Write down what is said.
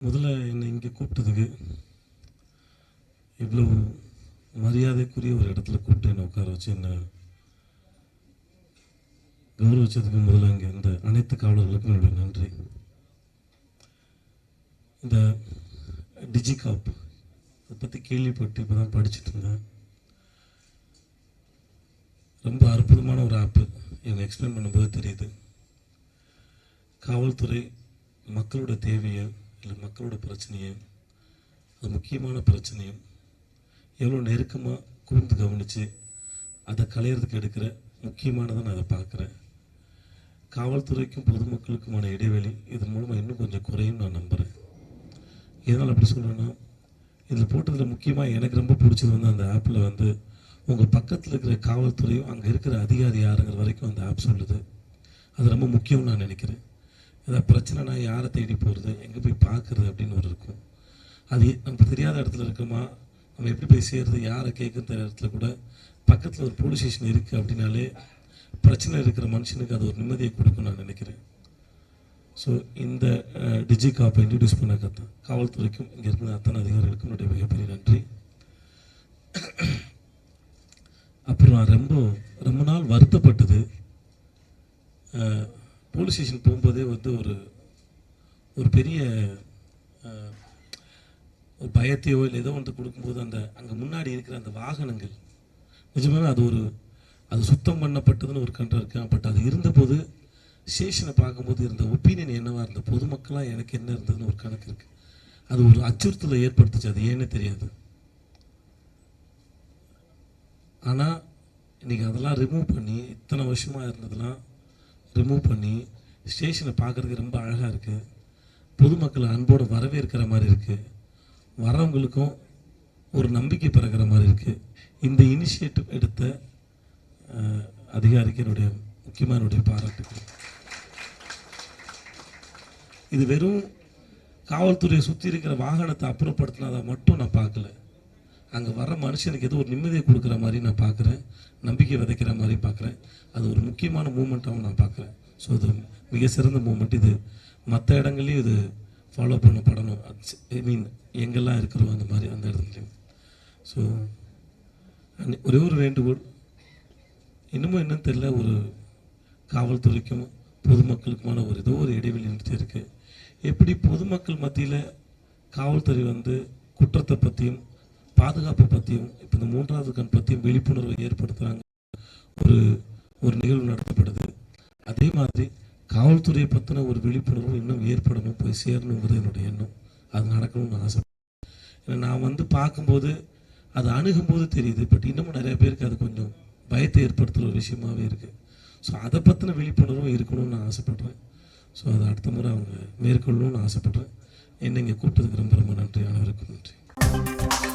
முதல்ல என்னை இங்கே கூப்பிட்டதுக்கு இவ்வளோ மரியாதைக்குரிய ஒரு இடத்துல கூப்பிட்டு என்னை உட்கார வச்சு என்னை கௌரவிச்சதுக்கு முதல்ல இங்கே இந்த அனைத்து காவலர்களுக்கும் என்னுடைய நன்றி. இந்த டிஜிகாப் அதை பற்றி கேள்விப்பட்டு இப்போ தான் படிச்சுட்டு இருந்தேன். ரொம்ப அற்புதமான ஒரு ஆப்பு. என்னை எக்ஸ்பிளைன் பண்ணும்போது தெரியுது, காவல்துறை மக்களோட தேவையை இல்லை மக்களோட பிரச்சனையை, அது முக்கியமான பிரச்சனையும் எவ்வளோ நெருக்கமாக கூர்ந்து கவனித்து அதை களையிறதுக்கு எடுக்கிற முக்கியமானதை நான் அதை பார்க்குறேன். காவல்துறைக்கும் பொதுமக்களுக்குமான இடைவெளி இதன் மூலமாக இன்னும் கொஞ்சம் குறையும் நான் நம்புகிறேன். எதனால் அப்படி சொல்கிறேன்னா, இதில் போட்டதில் முக்கியமாக எனக்கு ரொம்ப பிடிச்சது வந்து அந்த ஆப்பில் வந்து உங்கள் பக்கத்தில் இருக்கிற காவல்துறையும் அங்கே இருக்கிற அதிகாரி யாருங்கிற வரைக்கும் அந்த ஆப் சொல்லுது. அது ரொம்ப முக்கியம்னு நான் நினைக்கிறேன். ஏதாவது பிரச்சனைனா யாரை தேடி போகிறது, எங்கே போய் பார்க்குறது அப்படின்னு ஒரு இருக்கும். அது நமக்கு தெரியாத இடத்துல இருக்கோமா, நம்ம எப்படி போய் சேர்றது, யாரை கேட்குற இடத்துல கூட பக்கத்தில் ஒரு போலீஸ் ஸ்டேஷன் இருக்குது அப்படின்னாலே பிரச்சனை இருக்கிற மனுஷனுக்கு அது ஒரு நிம்மதியை கொடுக்கும் நான் நினைக்கிறேன். ஸோ இந்த டிஜிகாப்பை இன்ட்ரடியூஸ் பண்ண காவல்துறைக்கும் இங்கே இருக்கிற அத்தனை அதிகாரிகளுக்கும் என்னுடைய மிகப்பெரிய நன்றி. அப்புறம் நான் ரொம்ப நாள் வருத்தப்பட்டது, போலீஸ் ஸ்டேஷன் போகும்போதே வந்து ஒரு பெரிய ஒரு பயத்தையோ இல்லை ஏதோ ஒன்று கொடுக்கும்போது அங்கே முன்னாடி இருக்கிற அந்த வாகனங்கள் நிஜமாவே அது சுத்தம் பண்ணப்பட்டதுன்னு ஒரு கண்டம் இருக்கு. பட் அது இருந்தபோது ஸ்டேஷனை பார்க்கும்போது இருந்த ஒப்பீனியன் என்னவா இருந்த பொதுமக்களாக எனக்கு என்ன இருந்ததுன்னு ஒரு கணக்கு இருக்கு. அது ஒரு அச்சுறுத்தலை ஏற்படுத்துச்சு, அது ஏன்னே தெரியாது. ஆனால் இன்றைக்கி அதெல்லாம் ரிமூவ் பண்ணி, இத்தனை வருஷமாக இருந்ததெல்லாம் ரிமூவ் பண்ணி ஸ்டேஷனை பார்க்குறதுக்கு ரொம்ப அழகாக இருக்குது. பொதுமக்களை அன்போடு வரவேற்கிற மாதிரி இருக்குது. வரவங்களுக்கும் ஒரு நம்பிக்கை பிறக்கிற மாதிரி இருக்குது. இந்த இனிஷியேட்டிவ் எடுத்த அதிகாரிக்கு என்னுடைய முக்கியமான பாராட்டுக்கள். இது வெறும் காவல்துறையை சுற்றி இருக்கிற வாகனத்தை அப்புறப்படுத்தினதை மட்டும் நான் பார்க்கல, அங்கே வர மனுஷனுக்கு ஏதோ ஒரு நிம்மதியை கொடுக்குற மாதிரி நான் பார்க்குறேன், நம்பிக்கை விதைக்கிற மாதிரி பார்க்குறேன். அது ஒரு முக்கியமான மூமெண்ட்டாகவும் நான் பார்க்குறேன். ஸோ இது மிக சிறந்த மூமெண்ட். இது மற்ற இடங்கள்லையும் இது ஃபாலோ பண்ணப்படணும். எங்கெல்லாம் இருக்கிறோம் அந்த மாதிரி அந்த இடத்துலையும். ஸோ ஒரே ஒரு வேண்டுகோள், இன்னமும் என்னன்னு தெரியல, ஒரு காவல்துறைக்கும் பொதுமக்களுக்குமான ஏதோ ஒரு இடைவெளி நிறுத்தி இருக்குது. எப்படி பொதுமக்கள் மத்தியில் காவல்துறை வந்து குற்றத்தை பற்றியும் பாதுகாப்பை பற்றியும் இப்போ இந்த மூன்றாவது கண் பற்றியும் விழிப்புணர்வை ஏற்படுத்துகிறாங்க, ஒரு நிகழ்வு நடத்தப்படுது. அதே மாதிரி காவல்துறையை பற்றின ஒரு விழிப்புணர்வு இன்னும் ஏற்படணும், போய் சேரணுங்கிறது என்னுடைய எண்ணம். அது நடக்கணும்னு நான் ஆசைப்படுறேன். ஏன்னா நான் வந்து பார்க்கும்போது அது அணுகும்போது தெரியுது, பட் இன்னமும் நிறைய பேருக்கு அது கொஞ்சம் பயத்தை ஏற்படுத்துகிற ஒரு விஷயமாகவே இருக்குது. ஸோ அதை பற்றின விழிப்புணர்வும் இருக்கணும்னு நான் ஆசைப்பட்றேன். ஸோ அதை அடுத்த முறை அவங்க மேற்கொள்ளணும்னு ஆசைப்பட்றேன். என்னை இங்கே கூப்பிட்டதுக்கு ரொம்ப ரொம்ப நன்றி. அனைவருக்கும் நன்றி.